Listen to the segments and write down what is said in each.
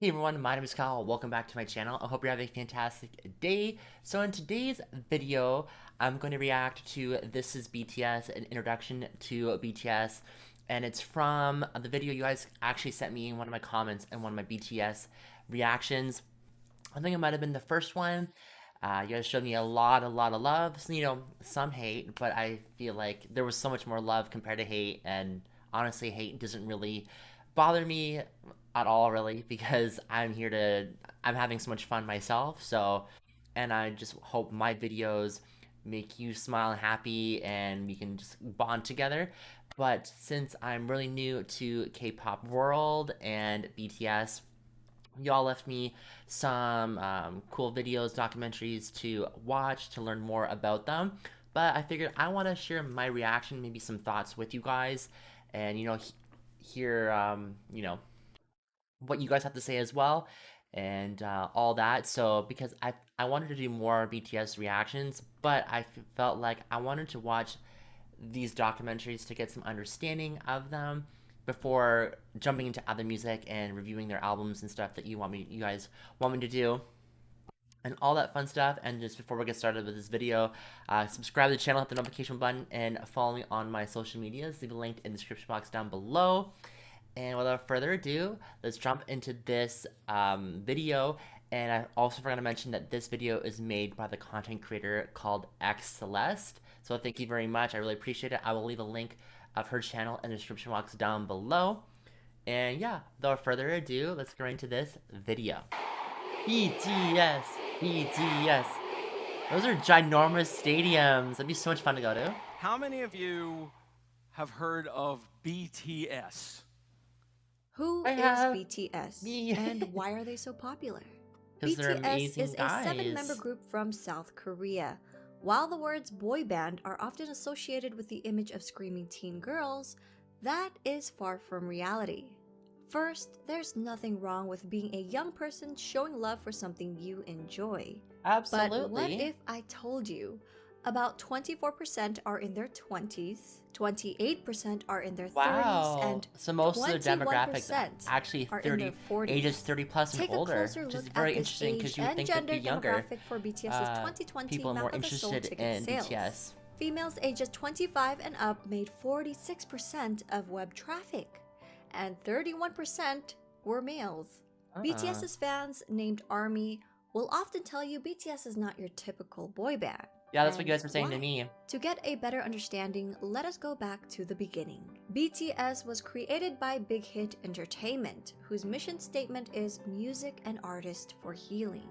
Hey everyone, my name is Kyle. Welcome back to my channel. I hope you're having a fantastic day. So in today's video, I'm going to react to This Is BTS, an introduction to BTS. And it's from the video you guys actually sent me in one of my comments and one of my BTS reactions. I think it might have been the first one. You guys showed me a lot of love. So, some hate, but I feel like there was so much more love compared to hate. And honestly, hate doesn't really bother me at all, really, because I'm having so much fun myself. So, and I just hope my videos make you smile and happy and we can just bond together. But since I'm really new to K-pop world and BTS, y'all left me some cool videos, documentaries to watch to learn more about them. But I figured I want to share my reaction, maybe some thoughts with you guys, and hear what you guys have to say as well, and all that. So because I wanted to do more BTS reactions, but I felt like I wanted to watch these documentaries to get some understanding of them before jumping into other music and reviewing their albums and stuff that you guys want me to do, and all that fun stuff. And just before we get started with this video, subscribe to the channel, hit the notification button, and follow me on my social medias. Leave a link in the description box down below. And without further ado, let's jump into this video. And I also forgot to mention that this video is made by the content creator called xCeleste. So thank you very much. I really appreciate it. I will leave a link of her channel in the description box down below. And yeah, without further ado, let's get into this video. BTS, BTS. Those are ginormous stadiums. That'd be so much fun to go to. How many of you have heard of BTS? Who is BTS and why are they so popular? BTS is a 7-member group from South Korea. While the words boy band are often associated with the image of screaming teen girls, that is far from reality. First, there's nothing wrong with being a young person showing love for something you enjoy. Absolutely. But what if I told you about 24% are in their 20s, 28% are in their 30s, and so most of the demographics actually are in their 40s. Ages 30 plus and Take older, a closer which is look very at interesting because you would think they'd be younger. Demographic for BTS's 2020 people are map more of the sold interested ticket in sales. BTS. Females ages 25 and up made 46% of web traffic, and 31% were males. BTS's fans, named ARMY, will often tell you BTS is not your typical boy band. Yeah, that's what you guys were saying to me. To get a better understanding, let us go back to the beginning. BTS was created by Big Hit Entertainment, whose mission statement is music and artist for healing.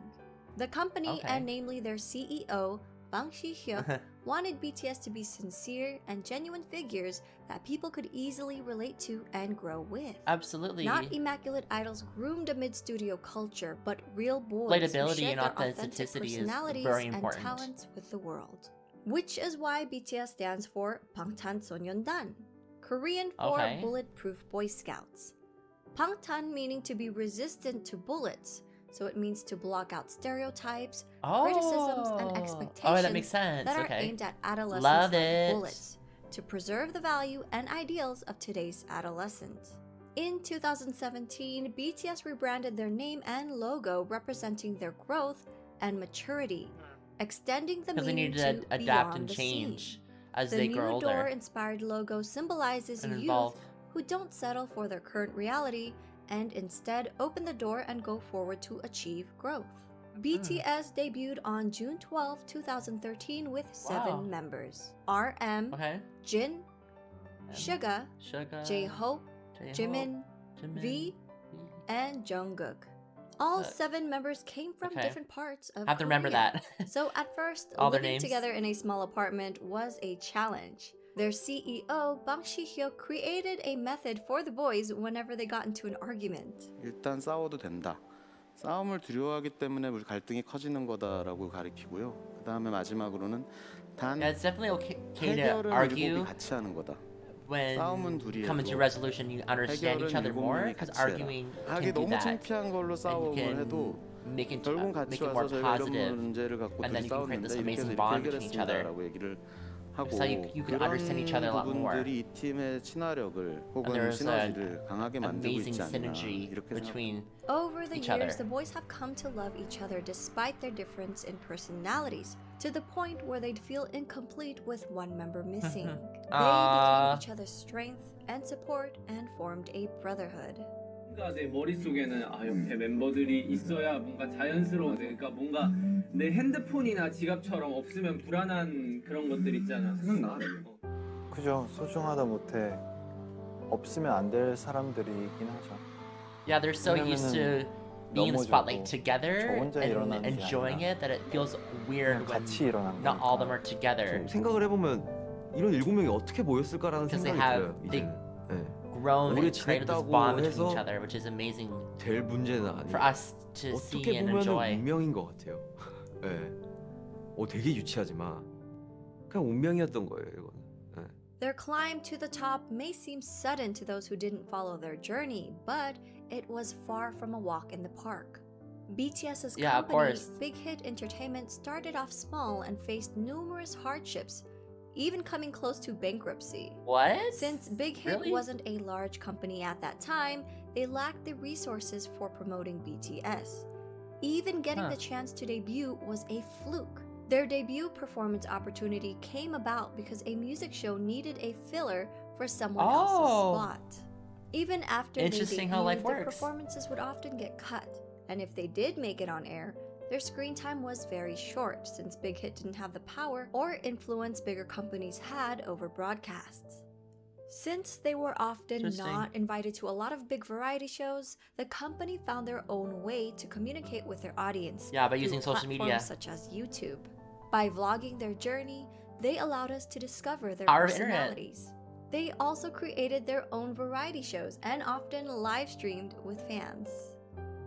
The company, and namely their CEO, Bang Si-hyuk, wanted BTS to be sincere and genuine figures that people could easily relate to and grow with. Absolutely. Not immaculate idols groomed amid studio culture, but real boys Relatability who shared and their authentic authenticity personalities is very and important. talents with the world. Which is why BTS stands for 방탄소년단, Korean for Bulletproof Boy Scouts. Bangtan meaning to be resistant to bullets, so it means to block out stereotypes, criticisms, and expectations that makes sense. that are aimed at adolescents like bullets, to preserve the value and ideals of today's adolescents. In 2017, BTS rebranded their name and logo representing their growth and maturity, extending the meaning they needed to to adapt beyond and the change scene. as The they grow new older. door-inspired logo symbolizes And youth who don't settle for their current reality and instead open the door and go forward to achieve growth. BTS debuted on June 12, 2013 with 7 members: RM, Jin, Suga, J-Hope, Jimin, V, and Jungkook. All 7 members came from different parts of Have to remember Korea. that. So at first, All their living names. together in a small apartment was a challenge. Their CEO, Bang Si-hyuk, created a method for the boys whenever they got into an argument. 일단 싸워도 된다. 싸움을 두려워하기 때문에 우리 갈등이 커지는 거다라고 가리키고요. 그다음에 마지막으로는 단 It's definitely okay to 해결은 argue 일곱이 같이 하는 거다. when 싸움은 둘이 coming to 해도 resolution you understand each 해결은 other 일곱 more, 명이 because 같이 해라. arguing 하기 can do 너무 that 창피한 걸로 and you 싸움을 해도 can make 결국은 it 같이 more 와서 저희가 이런 positive, 문제를 갖고 and then 둘이 you can create this 싸웠는데 이렇게 해서 amazing 이렇게 bond between each other. 해결했습니다라고 얘기를 하고 So you could understand each other a lot 그런 more. 부분들이 이 팀의 친화력을 And 혹은 there's 시너지를 강하게 만들고 amazing 있지 않나 synergy 이렇게 between Over the each years, other. the boys have come to love each other despite their difference in personalities, to the point where they'd feel incomplete with one member missing. They became each other's strength and support and formed a brotherhood. 뭔가 내 머릿속에는 옆에 멤버들이 있어야 뭔가 자연스러워. 그러니까 뭔가 내 핸드폰이나 지갑처럼 없으면 불안한 그런 것들 있잖아. 생각나. 그죠. 소중하다 못해 없으면 안 될 사람들이긴 하죠. Yeah, they're so used to being in the spotlight 저 together 혼자 and 일어나는 게 enjoying 아니라 it that it feels weird 그냥 when 같이 일어난 not all of them 거니까. are together 생각을 해보면 이런 7명이 어떻게 모였을까라는 because they 생각이 have 들어요. they 이제는. 네. grown 오래 and created this 지냈다고 bond between 해서 each other, which is amazing 될 문제는 for 아니에요. us to see 어떻게 and 보면은 enjoy. 운명인 것 같아요. 네. 되게 유치하지만 그냥 운명이었던 거예요, 이거는. 네. Their climb to the top may seem sudden to those who didn't follow their journey, but it was far from a walk in the park. BTS's Yeah, of company, course. Big Hit Entertainment, started off small and faced numerous hardships, even coming close to bankruptcy. What? Since Big Hit Really? wasn't a large company at that time, they lacked the resources for promoting BTS. Even getting the chance to debut was a fluke. Their debut performance opportunity came about because a music show needed a filler for someone else's spot. Even after they Interesting how life debuted, their works. performances would often get cut. And if they did make it on air, their screen time was very short since Big Hit didn't have the power or influence bigger companies had over broadcasts. Since they were often Interesting. not invited to a lot of big variety shows, the company found their own way to communicate with their audience. Yeah, by through using social platforms media. such as YouTube. By vlogging their journey, they allowed us to discover their Power of internet. personalities. They also created their own variety shows and often live streamed with fans.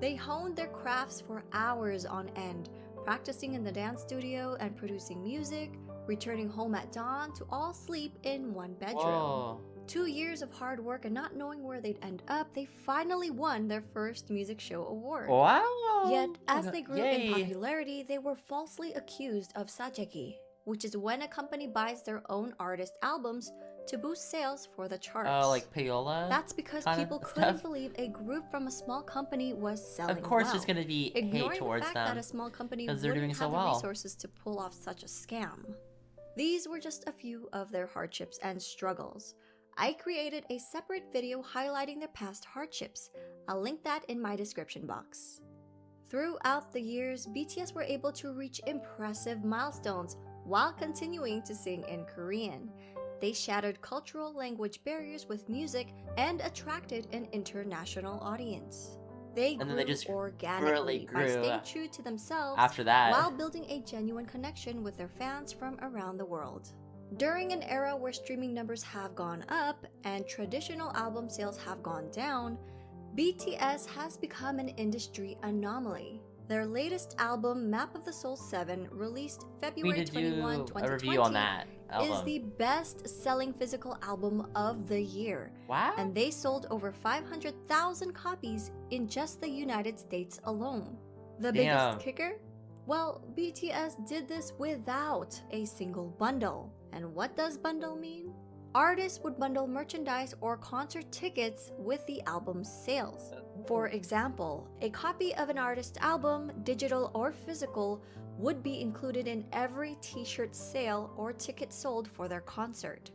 They honed their crafts for hours on end, practicing in the dance studio and producing music, returning home at dawn to all sleep in one bedroom. Whoa. 2 years of hard work and not knowing where they'd end up, they finally won their first music show award. Wow. Yet, as they grew in Yay. popularity, they were falsely accused of sajegi, which is when a company buys their own artist albums to boost sales for the charts. Oh, like payola? That's because kind of people couldn't stuff? believe a group from a small company was selling Of course well, there's going to be hate ignoring towards the fact them. that a small company 'cause they're wouldn't doing have so the well. resources to pull off such a scam. These were just a few of their hardships and struggles. I created a separate video highlighting their past hardships. I'll link that in my description box. Throughout the years, BTS were able to reach impressive milestones while continuing to sing in Korean. They shattered cultural language barriers with music and attracted an international audience. They And then grew they just organically by grew staying true to themselves After that. while building a genuine connection with their fans from around the world. During an era where streaming numbers have gone up and traditional album sales have gone down, BTS has become an industry anomaly. Their latest album, Map of the Soul 7, released we February need to 21, do a 2020, review on that is album. the best-selling physical album of the year. Wow. And they sold over 500,000 copies in just the United States alone. The Damn. biggest kicker? Well, BTS did this without a single bundle. And what does bundle mean? Artists would bundle merchandise or concert tickets with the album's sales. For example, a copy of an artist's album, digital or physical, would be included in every t-shirt sale or ticket sold for their concert.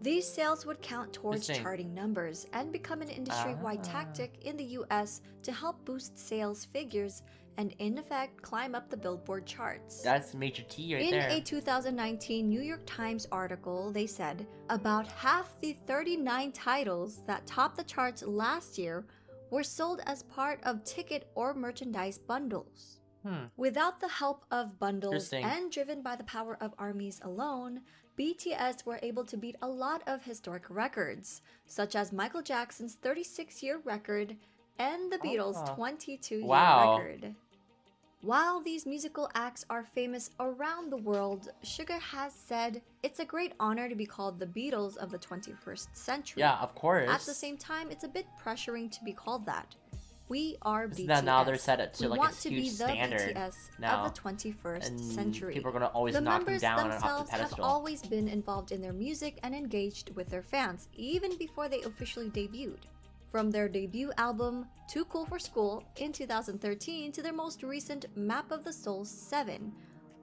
These sales would count towards Interesting. charting numbers and become an industry-wide tactic in the US to help boost sales figures and in effect climb up the Billboard charts. That's major T right In there. a 2019 New York Times article, they said about half the 39 titles that topped the charts last year were sold as part of ticket or merchandise bundles. Without the help of bundles Interesting. and driven by the power of armies alone, BTS were able to beat a lot of historic records, such as Michael Jackson's 36-year record and the Beatles' 22-year Wow. record. While these musical acts are famous around the world, Sugar has said it's a great honor to be called the Beatles of the 21st century. Yeah, of course. At the same time, it's a bit pressuring to be called that. We are So BTS. now they're set it to we like want a to huge be the standard BTS now. of the 21st And century. people are gonna always The knock them members down and off themselves the have pedestal. always been involved in their music and engaged with their fans, even before they officially debuted. From their debut album, Too Cool for School, in 2013 to their most recent Map of the Soul 7,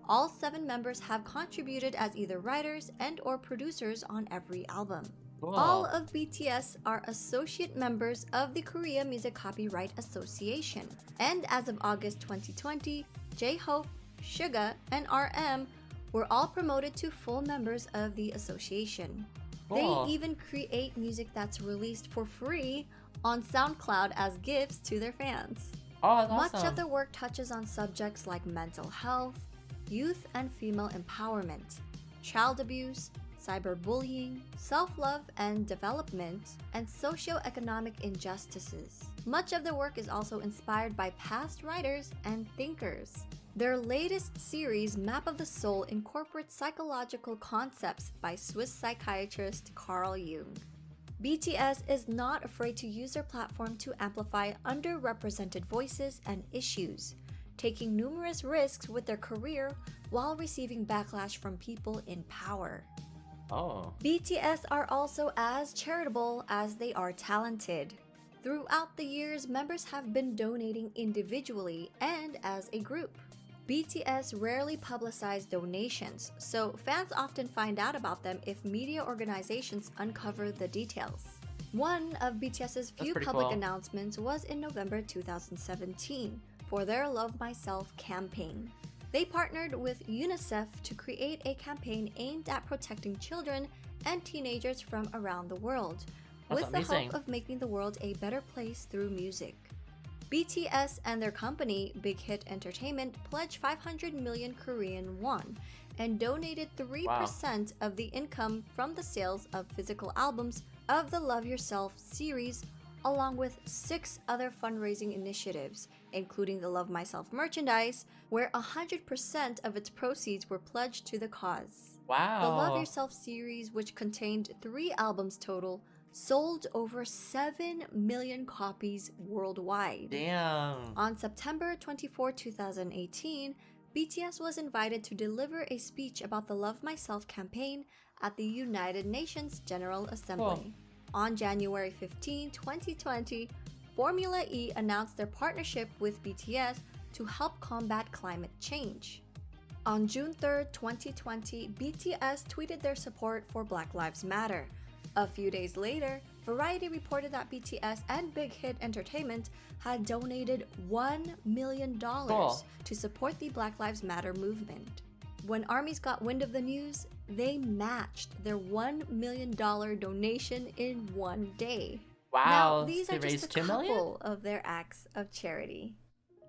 all 7 members have contributed as either writers and or producers on every album. Cool. All of BTS are associate members of the Korea Music Copyright Association. And as of August 2020, J-Hope, Suga, and RM were all promoted to full members of the association. Cool. They even create music that's released for free on SoundCloud as gifts to their fans. Oh, that's Much awesome. of their work touches on subjects like mental health, youth and female empowerment, child abuse, cyberbullying, self-love and development, and socio-economic injustices. Much of their work is also inspired by past writers and thinkers. Their latest series, Map of the Soul, incorporates psychological concepts by Swiss psychiatrist Carl Jung. BTS is not afraid to use their platform to amplify underrepresented voices and issues, taking numerous risks with their career while receiving backlash from people in power. Oh. BTS are also as charitable as they are talented. Throughout the years, members have been donating individually and as a group. BTS rarely publicize donations, so fans often find out about them if media organizations uncover the details. One of BTS's few pretty public cool. announcements was in November 2017 for their Love Myself campaign. They partnered with UNICEF to create a campaign aimed at protecting children and teenagers from around the world, That's with amazing. the hope of making the world a better place through music. BTS and their company, Big Hit Entertainment, pledged 500 million Korean won and donated 3% of the income from the sales of physical albums of the Love Yourself series, along with 6 other fundraising initiatives, including the Love Myself merchandise, where 100% of its proceeds were pledged to the cause. Wow. The Love Yourself series, which contained 3 albums total, sold over 7 million copies worldwide. Damn. On September 24, 2018, BTS was invited to deliver a speech about the Love Myself campaign at the United Nations General Assembly. Cool. On January 15, 2020, Formula E announced their partnership with BTS to help combat climate change. On June 3, 2020, BTS tweeted their support for Black Lives Matter. A few days later, Variety reported that BTS and Big Hit Entertainment had donated $1 million to support the Black Lives Matter movement. When ARMYs got wind of the news, they matched their $1 million donation in one day. Wow. Now, these They are just raised a 2 million? couple of their acts of charity.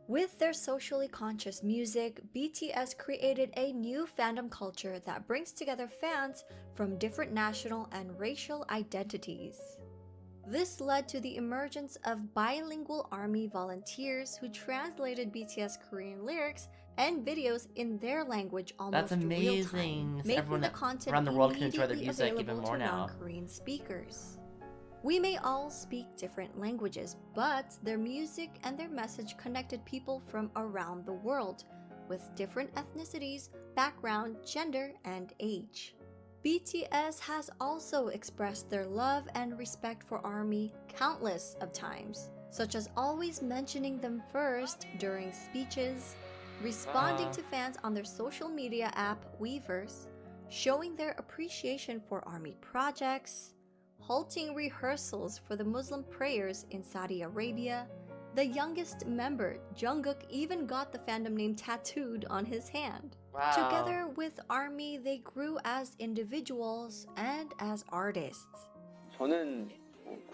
With their socially conscious music, BTS created a new fandom culture that brings together fans from different national and racial identities. This led to the emergence of bilingual ARMY volunteers who translated BTS Korean lyrics and videos in their language almost That's amazing. real-time, So making everyone the content around the world can enjoy their immediately music even available more to now. non-Korean speakers. We may all speak different languages, but their music and their message connected people from around the world, with different ethnicities, background, gender, and age. BTS has also expressed their love and respect for ARMY countless of times, such as always mentioning them first during speeches, responding to fans on their social media app Weverse, showing their appreciation for ARMY projects, halting rehearsals for the Muslim prayers in Saudi Arabia. The youngest member, Jungkook, even got the fandom name tattooed on his hand. Wow. Together with ARMY, they grew as individuals and as artists. 저는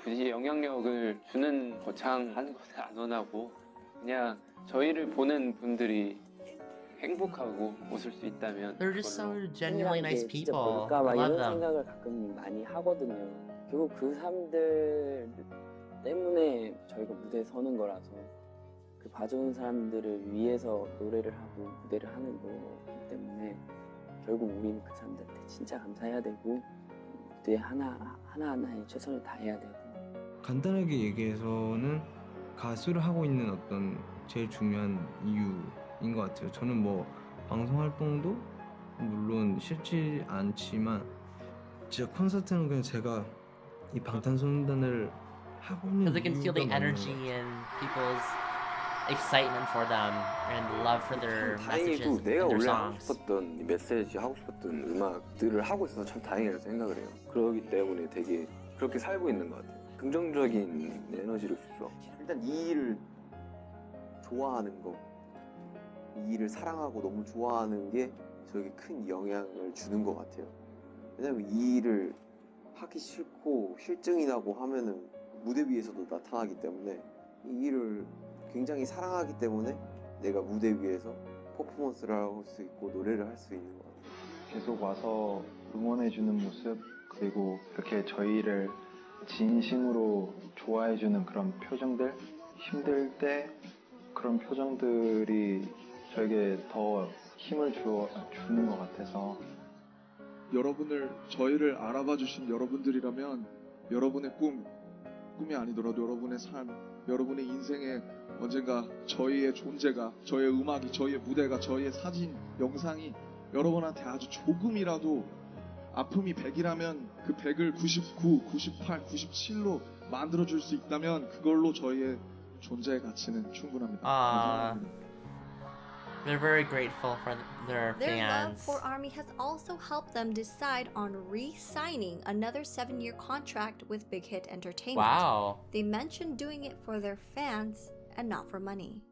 굳이 영향력을 주는 거창한 것에 안 원하고 그냥 저희를 보는 분들이 행복하고 웃을 수 있다면 They're just so 그걸로 genuinely 팬이라는 nice 게 진짜 people. 뭘까 I 막 love 이런 them. 생각을 가끔 많이 하거든요. 결국 그 사람들 때문에 저희가 무대에 서는 거라서 그 봐주는 사람들을 위해서 노래를 하고 무대를 하는 거기 때문에 결국 우리는 그 사람들한테 진짜 감사해야 되고 무대 하나하나에 최선을 다해야 되고 간단하게 얘기해서는 가수를 하고 있는 어떤 제일 중요한 이유인 것 같아요. 저는 뭐 방송 활동도 물론 싫지 않지만 진짜 콘서트는 그냥 제가 이 방탄소년단을 하고 있는 Because I can feel the 이유가 맞는 것 energy 같아요. and people's excitement for them and love for their 참 messages 다행이고 and 내가 their 원래 하고 songs. 싶었던 이 메시지 하고 싶었던 음악들을 하고 있어서 참 다행이라고 생각을 해요. 그러기 때문에 되게 그렇게 살고 있는 것 같아요. 긍정적인 에너지를 주죠. 일단 이 일을 좋아하는 거, 이 일을 사랑하고 너무 좋아하는 게 저에게 큰 영향을 주는 것 같아요. 왜냐면 이 일을 하기 싫고 실증이 나고 하면은 무대 위에서도 나타나기 때문에 이 일을 굉장히 사랑하기 때문에 내가 무대 위에서 퍼포먼스를 할 수 있고 노래를 할 수 있는 것 같아요. 계속 와서 응원해주는 모습, 그리고 이렇게 저희를 진심으로 좋아해주는 그런 표정들, 힘들 때 그런 표정들이 저에게 더 힘을 주는 것 같아서 저희를 알아봐 주신 여러분들이라면 여러분의 꿈이 아니더라도 여러분의 삶, 여러분의 인생에 언젠가 저희의 존재가, 저희의 음악이, 저희의 무대가, 저희의 사진, 영상이 여러분한테 아주 조금이라도 아픔이 100이라면 그 100을 99, 98, 97로 만들어줄 수 있다면 그걸로 저희의 존재의 가치는 충분합니다. 감사합니다. They're very grateful for their Their love fans. for ARMY has also helped them decide on re-signing another 7-year contract with Big Hit Entertainment. Wow. They mentioned doing it for their fans and not for money.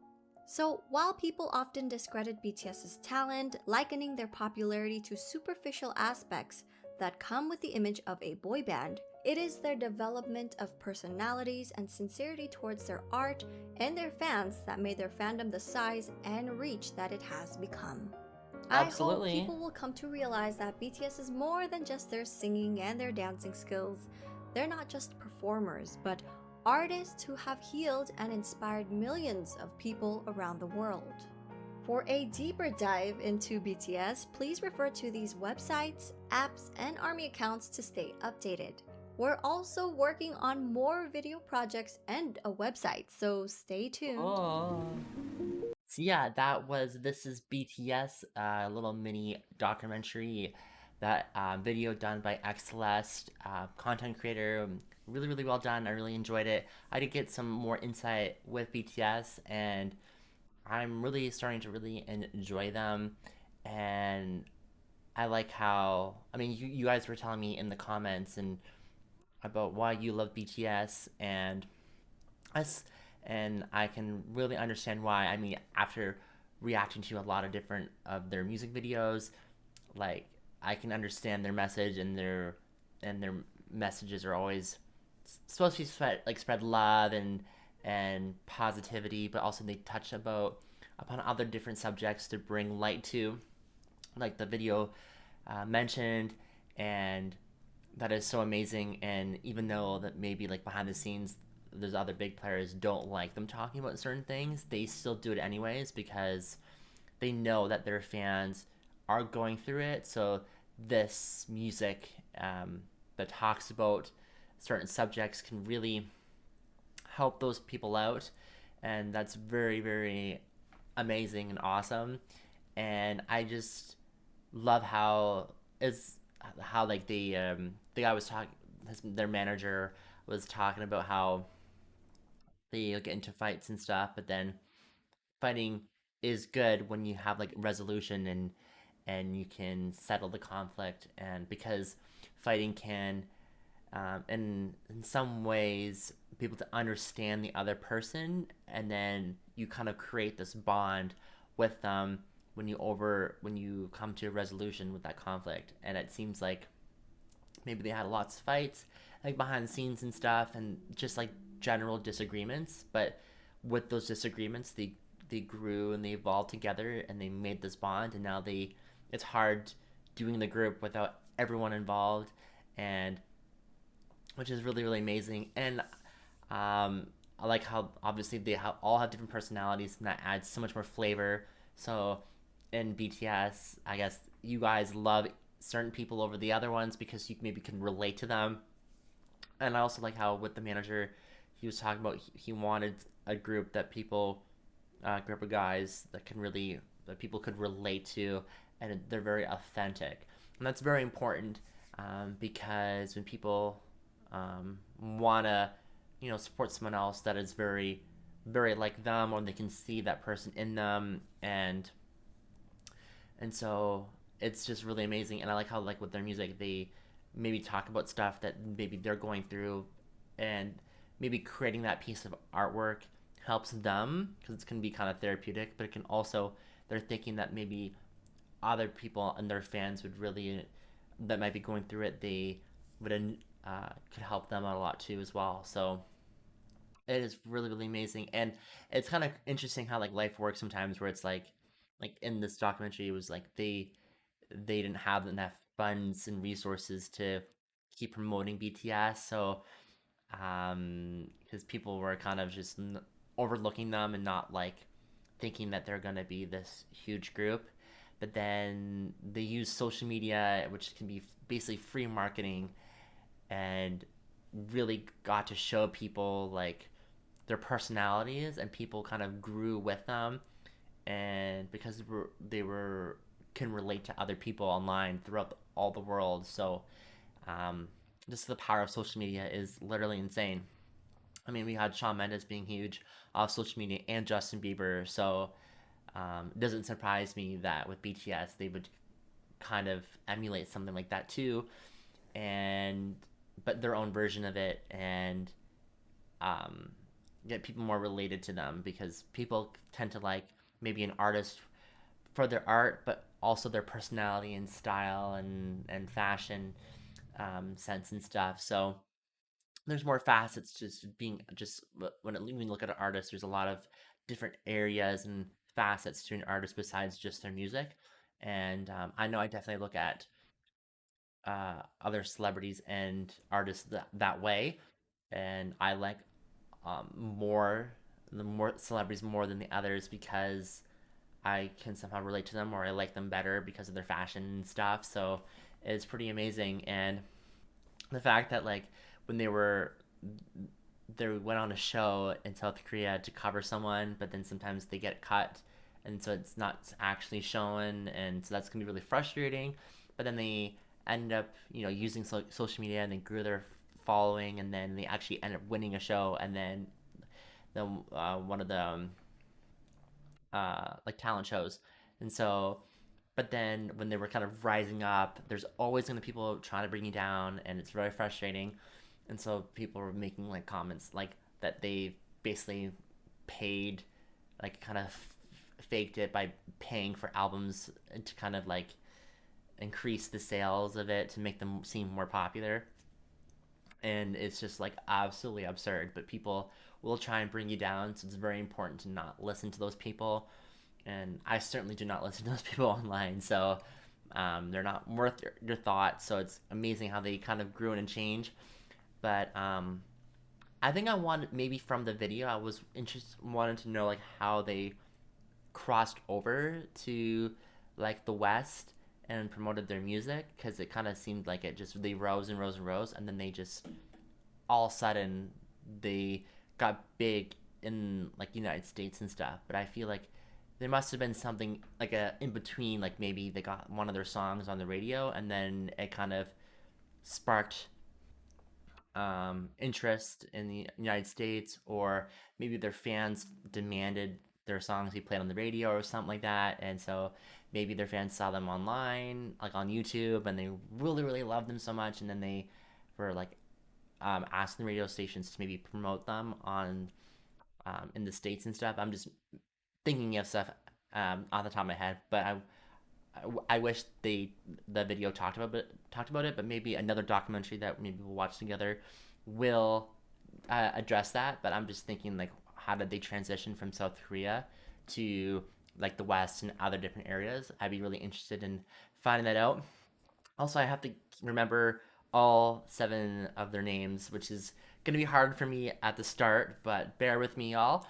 So, while people often discredit BTS's talent, likening their popularity to superficial aspects that come with the image of a boy band, it is their development of personalities and sincerity towards their art and their fans that made their fandom the size and reach that it has become. Absolutely. I hope people will come to realize that BTS is more than just their singing and their dancing skills. They're not just performers, but artists who have healed and inspired millions of people around the world. For a deeper dive into BTS, please refer to these websites, apps, and ARMY accounts to stay updated. We're also working on more video projects and a website, so stay tuned. Oh. So yeah, that was This Is BTS, a little mini documentary, that video done by xCeleste, content creator. Really, really well done. I really enjoyed it. I did get some more insight with BTS, and I'm really starting to really enjoy them. And I like how, I mean, you guys were telling me in the comments and about why you love BTS and us, and I can really understand why. I mean, after reacting to a lot of different of their music videos, like I can understand their message, and their messages are always supposed to be spread love and positivity, but also they touch upon other different subjects to bring light to, like the video mentioned, and that is so amazing. And even though that maybe like behind the scenes there's other big players don't like them talking about certain things, they still do it anyways because they know that their fans are going through it. So this music that talks about certain subjects can really help those people out, and that's very, very amazing and awesome. And I just love how like the guy was talking, their manager was talking about how they get into fights and stuff, but then fighting is good when you have like resolution and you can settle the conflict, and because fighting can in some ways be able to understand the other person, and then you kind of create this bond with them when you come to a resolution with that conflict. And it seems like maybe they had lots of fights like behind the scenes and stuff, and just like general disagreements, but with those disagreements they grew and they evolved together and they made this bond, and now it's hard doing the group without everyone involved, and which is really, really amazing. And I like how obviously they all have different personalities, and that adds so much more flavor. So in BTS, I guess you guys love certain people over the other ones because you maybe can relate to them. And I also like how with the manager, he was talking about he wanted a group that people, group of guys that people could relate to, and they're very authentic, and that's very important, because when people wanna, support someone else that is very, very like them, or they can see that person in them, and so it's just really amazing. And I like how, like, with their music, they maybe talk about stuff that maybe they're going through, and maybe creating that piece of artwork helps them because it's going to be kind of therapeutic, but it can also, they're thinking that maybe other people and their fans would really, that might be going through it, they would, could help them out a lot too as well. So it is really, really amazing. And it's kind of interesting how, like, life works sometimes, where it's like in this documentary, it was like they didn't have enough funds and resources to keep promoting BTS. So because people were kind of just overlooking them and not, like, thinking that they're gonna be this huge group. But then they use social media, which can be basically free marketing, and really got to show people, like, their personalities, and people kind of grew with them, and because they were can relate to other people online throughout all the world. So just the power of social media is literally insane. I mean, we had Shawn Mendes being huge off social media, and Justin Bieber. So it doesn't surprise me that with BTS they would kind of emulate something like that too, but their own version of it, and get people more related to them, because people tend to like maybe an artist for their art, but also their personality and style and fashion sense and stuff. So there's more facets when you look at an artist, there's a lot of different areas and facets to an artist besides just their music. And I know I definitely look at other celebrities and artists that way, and I like the more celebrities more than the others, because I can somehow relate to them, or I like them better because of their fashion and stuff. So it's pretty amazing. And the fact that, like, when they went on a show in South Korea to cover someone, but then sometimes they get cut, and so it's not actually shown, and so that's gonna be really frustrating. But then they end up, using social media, and they grew their following, and then they actually end up winning a show, and then one of the like talent shows. And so, but then when they were kind of rising up, there's always going to be people trying to bring you down, and it's very frustrating. And so people were making, like, comments like that they basically paid, like, kind of faked it by paying for albums to kind of, like, increase the sales of it to make them seem more popular. And it's just, like, absolutely absurd, but people will try and bring you down, so it's very important to not listen to those people. And I certainly do not listen to those people online, so they're not worth your thoughts. So it's amazing how they kind of grew and changed. But I think I wanted, maybe from the video, I was wanted to know, like, how they crossed over to, like, the West and promoted their music, because it kind of seemed like they rose and rose and rose, and then they just all of a sudden they got big in, like, United States and stuff. But I feel like there must have been something like a in between, like maybe they got one of their songs on the radio, and then it kind of sparked interest in the United States, or maybe their fans demanded their songs be played on the radio or something like that. And so maybe their fans saw them online, like on YouTube, and they really, really loved them so much, and then they were like asking the radio stations to maybe promote them on in the States and stuff. I'm just thinking of stuff off the top of my head, but I wish the video talked about it, but maybe another documentary that maybe we'll watch together will address that. But I'm just thinking, like, how did they transition from South Korea to, like, the West and other different areas? I'd be really interested in finding that out. Also, I have to remember all 7 of their names, which is going to be hard for me at the start, but bear with me, y'all.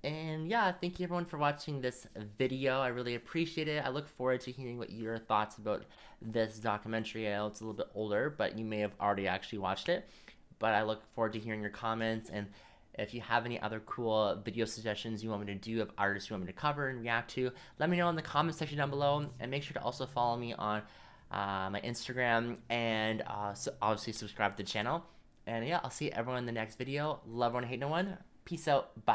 And yeah, thank you everyone for watching this video. I really appreciate it. I look forward to hearing what your thoughts about this documentary. I know it's a little bit older, but you may have already actually watched it. But I look forward to hearing your comments. And If you have any other cool video suggestions you want me to do of artists you want me to cover and react to, let me know in the comment section down below. And make sure to also follow me on my Instagram, and so obviously subscribe to the channel. And yeah, I'll see everyone in the next video. Love everyone, hate no one. Peace out. Bye.